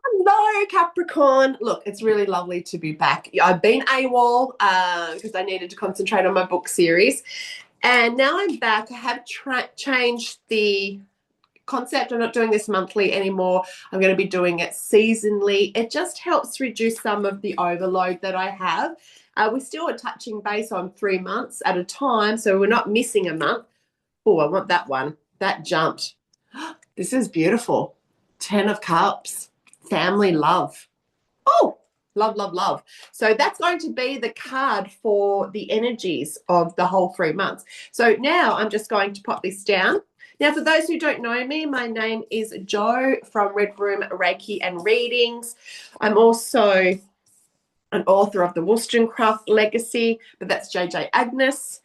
Hello, Capricorn. Look, it's really lovely to be back. I've been AWOL because I needed to concentrate on my book series. And now I'm back. I have changed the concept. I'm not doing this monthly anymore. I'm going to be doing it seasonally. It just helps reduce some of the overload that I have. We still are touching base on 3 months at a time, so we're not missing a month. Oh, I want that one. That jumped. This is beautiful. 10 of Cups, family love. Oh, love, love, love. So that's going to be the card for the energies of the whole 3 months. So now I'm just going to pop this down. Now, for those who don't know me, my name is Jo from Red Room Reiki and Readings. I'm also an author of the Wollstonecraft Legacy, but that's JJ Agnes.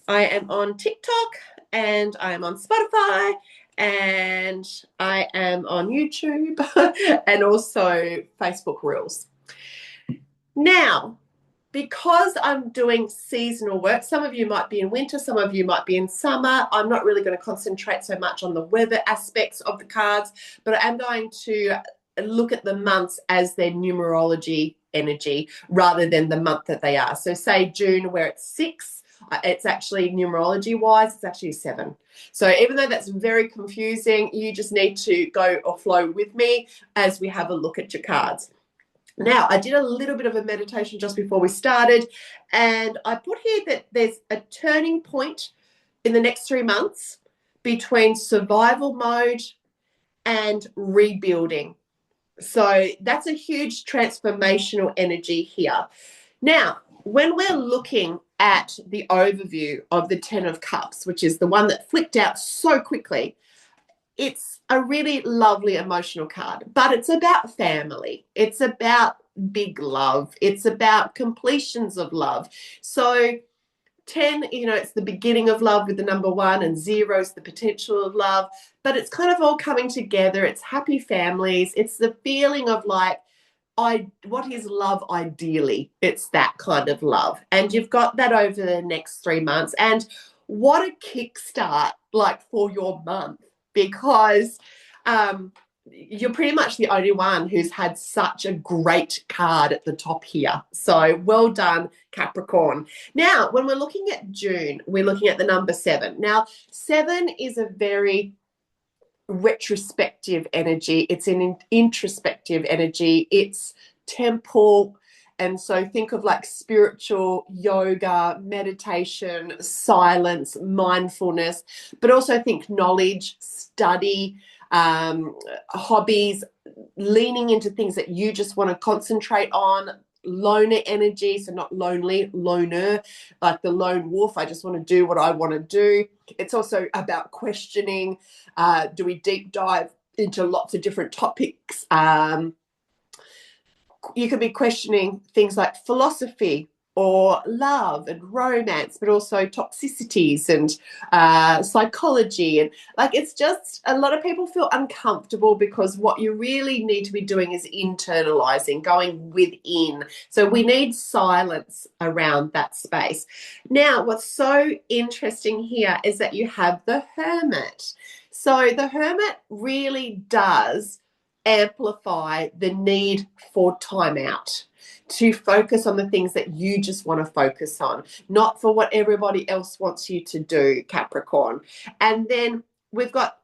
I am on TikTok and I am on Spotify and I am on YouTube and also Facebook Reels. Now, because I'm doing seasonal work, some of you might be in winter, some of you might be in summer. I'm not really going to concentrate so much on the weather aspects of the cards, but I am going to look at the months as their numerology energy rather than the month that they are. So say June, where it's 6, it's actually numerology wise, it's actually 7. So even though that's very confusing, you just need to go or flow with me as we have a look at your cards. Now, I did a little bit of a meditation just before we started, and I put here that there's a turning point in the next 3 months between survival mode and rebuilding. So that's a huge transformational energy here. Now, when we're looking at the overview of the 10 of Cups, which is the one that flicked out so quickly, it's a really lovely emotional card, but it's about family. It's about big love. It's about completions of love. So 10, it's the beginning of love with the number 1, and 0 is the potential of love, but it's kind of all coming together. It's happy families. It's the feeling of like, what is love ideally? It's that kind of love. And you've got that over the next 3 months. And what a kickstart like for your month, because you're pretty much the only one who's had such a great card at the top here. So well done, Capricorn. Now, when we're looking at June, we're looking at the number 7. Now, 7 is a very retrospective energy. It's an introspective energy. It's temple. And so think of like spiritual yoga, meditation, silence, mindfulness, but also think knowledge, study, hobbies, leaning into things that you just want to concentrate on. Loner energy, so not lonely, loner, like the lone wolf. I just want to do what I want to do. It's also about questioning. Do we deep dive into lots of different topics? You could be questioning things like philosophy or love and romance, but also toxicities and psychology. And like, it's just, a lot of people feel uncomfortable because what you really need to be doing is internalizing, going within. So we need silence around that space. Now, what's so interesting here is that you have the Hermit. So the Hermit really does amplify the need for time out, to focus on the things that you just want to focus on, not for what everybody else wants you to do, Capricorn. And then we've got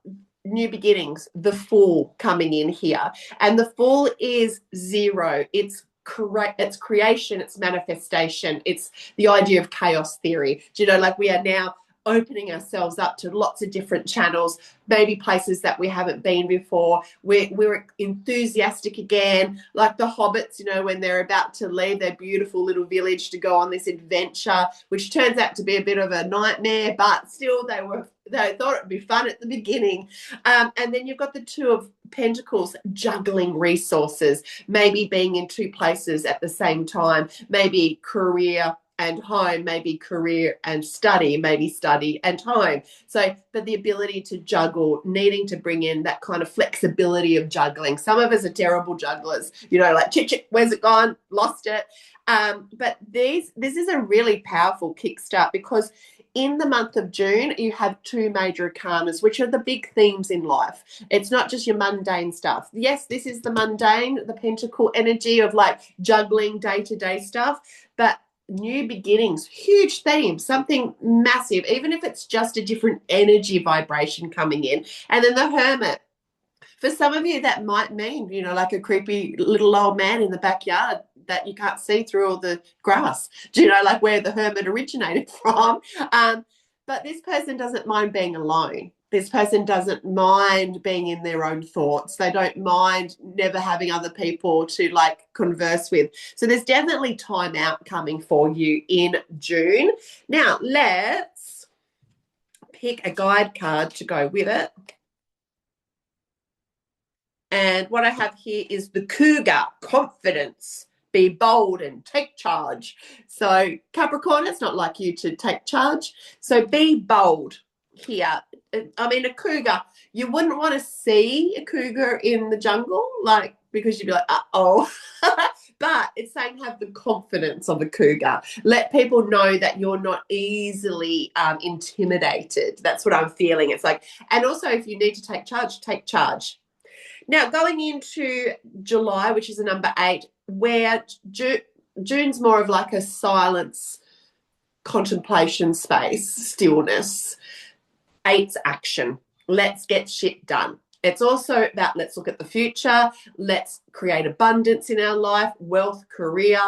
new beginnings, the Fool coming in here. And the Fool is 0. It's creation, it's manifestation, it's the idea of chaos theory. Do you know, like, we are now opening ourselves up to lots of different channels, maybe places that we haven't been before. We're enthusiastic again, like the hobbits, when they're about to leave their beautiful little village to go on this adventure, which turns out to be a bit of a nightmare, but still they thought it'd be fun at the beginning. And then you've got the 2 of Pentacles, juggling resources, maybe being in 2 places at the same time, maybe career and home, maybe career and study, maybe study and home. So, but the ability to juggle, needing to bring in that kind of flexibility of juggling. Some of us are terrible jugglers, like, chit, where's it gone? Lost it. But this is a really powerful kickstart, because in the month of June, you have two major arcanas, which are the big themes in life. It's not just your mundane stuff. Yes, this is the mundane, the pentacle energy of like juggling day-to-day stuff, but new beginnings, huge theme, something massive, even if it's just a different energy vibration coming in. And then the Hermit. For some of you, that might mean, like a creepy little old man in the backyard that you can't see through all the grass, like where the hermit originated from. But this person doesn't mind being alone. This person doesn't mind being in their own thoughts. They don't mind never having other people to like converse with. So there's definitely time out coming for you in June. Now, let's pick a guide card to go with it. And what I have here is the cougar, confidence, be bold and take charge. So Capricorn, it's not like you to take charge. So be bold here. I mean, a cougar, you wouldn't want to see a cougar in the jungle, like, because you'd be like, uh-oh. But it's saying have the confidence of a cougar. Let people know that you're not easily intimidated. That's what I'm feeling. It's like, and also if you need to take charge, take charge. Now, going into July, which is a number 8, where June's more of like a silence, contemplation space, stillness. 8's action. Let's get shit done. It's also about let's look at the future. Let's create abundance in our life, wealth, career,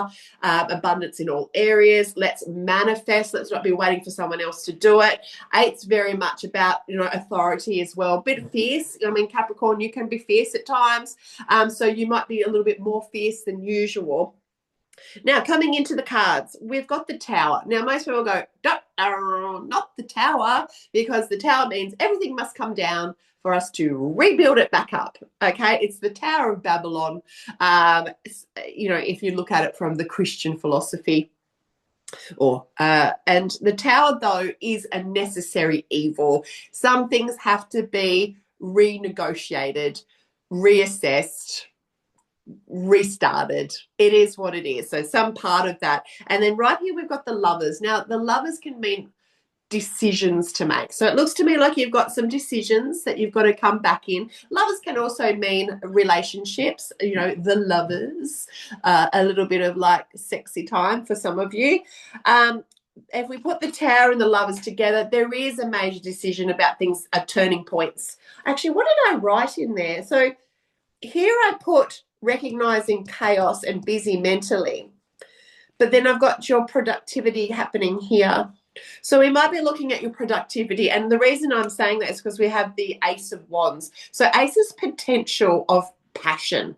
abundance in all areas. Let's manifest. Let's not be waiting for someone else to do it. 8's very much about, authority as well. A bit fierce. I mean, Capricorn, you can be fierce at times. So you might be a little bit more fierce than usual. Now, coming into the cards, we've got the Tower. Now, most people go, not the Tower, because the Tower means everything must come down for us to rebuild it back up. Okay, it's the Tower of Babylon. If you look at it from the Christian philosophy, and the Tower though is a necessary evil. Some things have to be renegotiated, reassessed, restarted. It is what it is. So some part of that. And then right here we've got the Lovers. Now the Lovers can mean decisions to make. So it looks to me like you've got some decisions that you've got to come back in. Lovers can also mean relationships, the lovers, a little bit of like sexy time for some of you. If we put the Tower and the Lovers together, there is a major decision about things, turning points. Actually, what did I write in there? So here I put recognizing chaos and busy mentally, but then I've got your productivity happening here. So we might be looking at your productivity, and the reason I'm saying that is because we have the Ace of Wands. So Ace is potential of passion.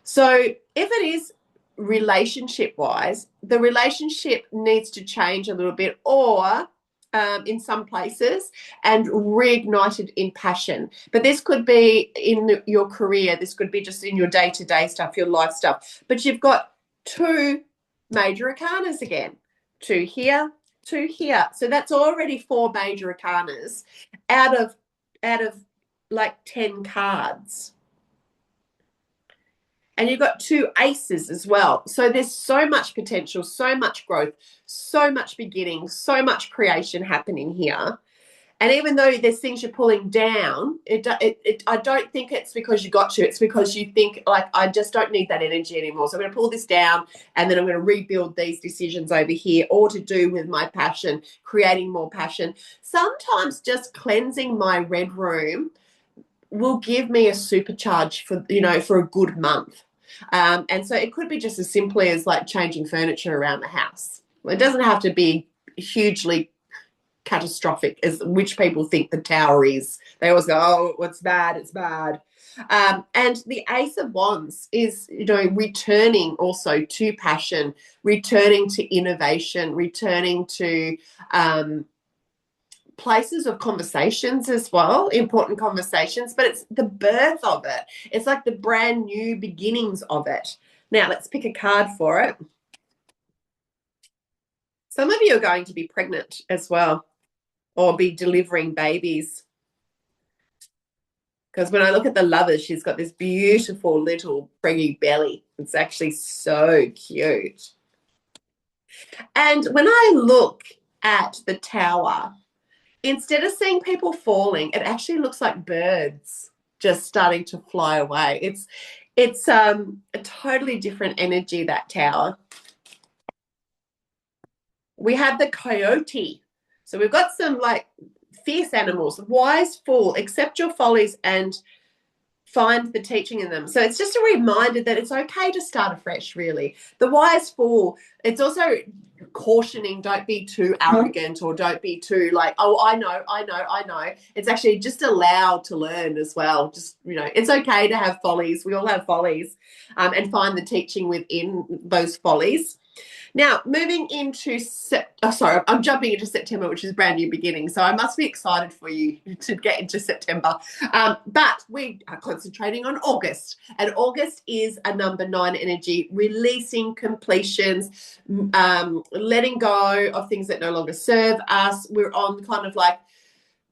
So if it is relationship-wise, the relationship needs to change a little bit, or in some places, and reignited in passion. But this could be in your career. This could be just in your day-to-day stuff, your life stuff. But you've got 2 major arcanas again. 2 here, 2 here. So that's already 4 major arcanas out of like 10 cards. And you've got 2 aces as well. So there's so much potential, so much growth, so much beginning, so much creation happening here. And even though there's things you're pulling down, I don't think it's because you got to. It's because you think, like, I just don't need that energy anymore. So I'm going to pull this down, and then I'm going to rebuild these decisions over here, all to do with my passion, creating more passion. Sometimes just cleansing my red room will give me a supercharge for a good month. And so it could be just as simply as like changing furniture around the house. It doesn't have to be hugely catastrophic as which people think the Tower is. They always go, oh, it's bad, it's bad. And the Ace of Wands is, returning also to passion, returning to innovation, returning to places of conversations as well, important conversations, but it's the birth of it. It's like the brand new beginnings of it. Now, let's pick a card for it. Some of you are going to be pregnant as well, or be delivering babies. Because when I look at the Lovers, she's got this beautiful little preggy belly. It's actually so cute. And when I look at the tower, instead of seeing people falling, it actually looks like birds just starting to fly away. It's a totally different energy, that tower. We have the coyote. So we've got some like fierce animals. Wise fool, accept your follies and find the teaching in them. So it's just a reminder that it's okay to start afresh, really. The wise fool, it's also cautioning, don't be too arrogant or don't be too like, oh, I know. It's actually just allowed to learn as well. Just, it's okay to have follies. We all have follies, and find the teaching within those follies. Now, moving into I'm jumping into September, which is brand new beginning. So I must be excited for you to get into September. But we are concentrating on August. And August is a number 9 energy, releasing completions, letting go of things that no longer serve us. We're on kind of like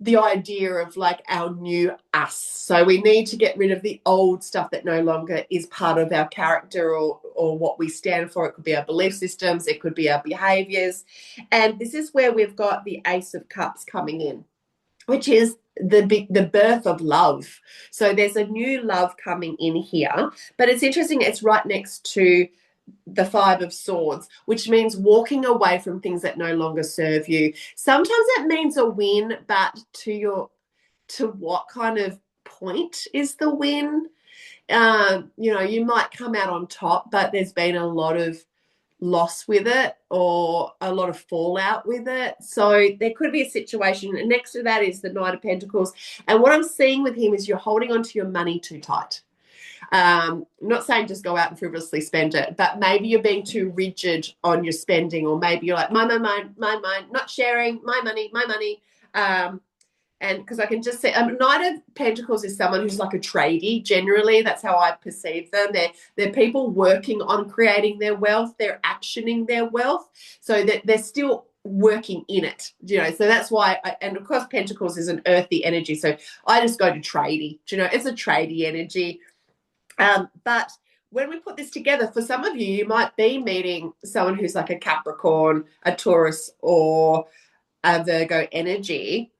the idea of like our new us. So we need to get rid of the old stuff that no longer is part of our character or what we stand for. It could be our belief systems, it could be our behaviors. And this is where we've got the Ace of Cups coming in, which is the birth of love. So there's a new love coming in here, but it's interesting, it's right next to the 5 of Swords, which means walking away from things that no longer serve you. Sometimes that means a win, but to what kind of point is the win? You might come out on top, but there's been a lot of loss with it or a lot of fallout with it. So there could be a situation. And next to that is the Knight of Pentacles. And what I'm seeing with him is you're holding on to your money too tight. I'm not saying just go out and frivolously spend it, but maybe you're being too rigid on your spending, or maybe you're like, my, not sharing, my money. And because I can just say, Knight of Pentacles is someone who's like a tradie. Generally, that's how I perceive them. They're people working on creating their wealth. They're actioning their wealth, so that they're still working in it. So that's why. And of course, Pentacles is an earthy energy. So I just go to tradie. It's a tradie energy. But when we put this together, for some of you, you might be meeting someone who's like a Capricorn, a Taurus, or a Virgo energy.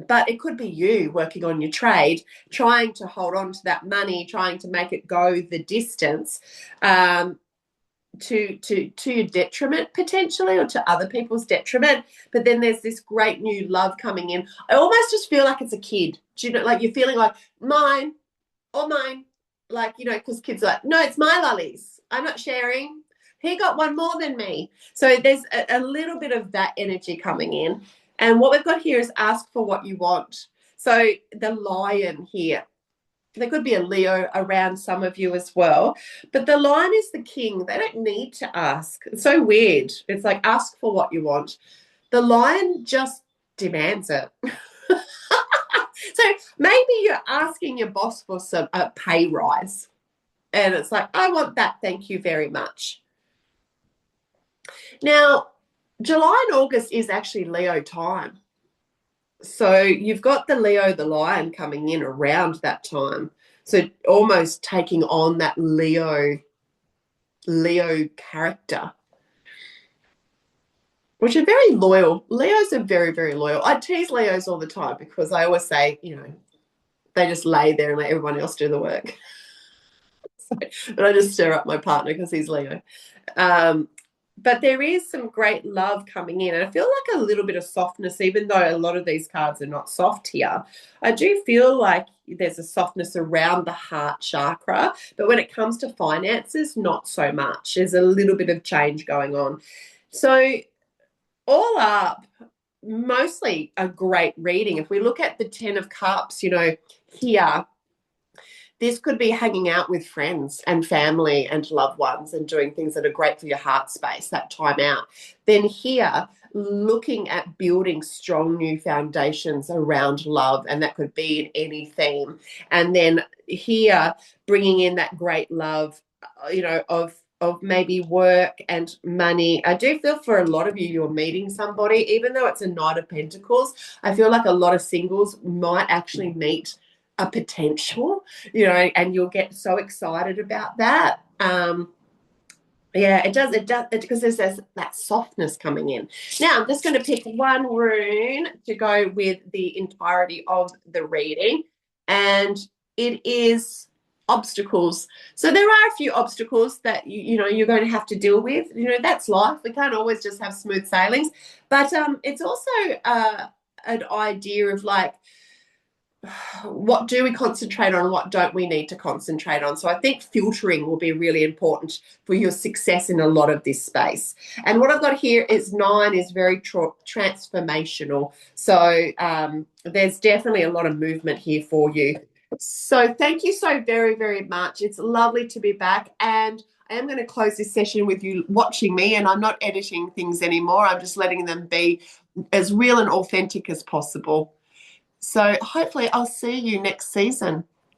But it could be you working on your trade, trying to hold on to that money, trying to make it go the distance, to your detriment potentially, or to other people's detriment. But then there's this great new love coming in. I almost just feel like it's a kid. Like you're feeling like mine, like, because kids are like, no, it's my lollies. I'm not sharing. He got one more than me. So there's a little bit of that energy coming in. And what we've got here is ask for what you want. So the Lion here, there could be a Leo around some of you as well. But the Lion is the king. They don't need to ask. It's so weird. It's like ask for what you want. The Lion just demands it. So maybe you're asking your boss for a pay rise, and it's like, I want that, thank you very much. Now, July and August is actually Leo time. So you've got the Leo, the Lion coming in around that time. So almost taking on that Leo character, which are very loyal. Leos are very, very loyal. I tease Leos all the time because I always say, they just lay there and let everyone else do the work. But I just stir up my partner because he's Leo. But there is some great love coming in. And I feel like a little bit of softness, even though a lot of these cards are not soft here. I do feel like there's a softness around the heart chakra. But when it comes to finances, not so much. There's a little bit of change going on. So all up, mostly a great reading. If we look at the 10 of Cups, here, this could be hanging out with friends and family and loved ones and doing things that are great for your heart space, that time out. Then here, looking at building strong new foundations around love, and that could be in any theme. And then here, bringing in that great love, of maybe work and money. I do feel for a lot of you, you're meeting somebody, even though it's a Knight of Pentacles. I feel like a lot of singles might actually meet a potential, and you'll get so excited about that. Yeah, it does. It does because there's that softness coming in. Now, I'm just going to pick one rune to go with the entirety of the reading, and it is obstacles. So there are a few obstacles that you're going to have to deal with. That's life. We can't always just have smooth sailings, but it's also an idea of like what do we concentrate on, what don't we need to concentrate on. So I think filtering will be really important for your success in a lot of this space. And what I've got here is 9 is very transformational. So there's definitely a lot of movement here for you. So thank you so very, very much. It's lovely to be back. And I am going to close this session with you watching me, and I'm not editing things anymore. I'm just letting them be as real and authentic as possible. So hopefully I'll see you next season.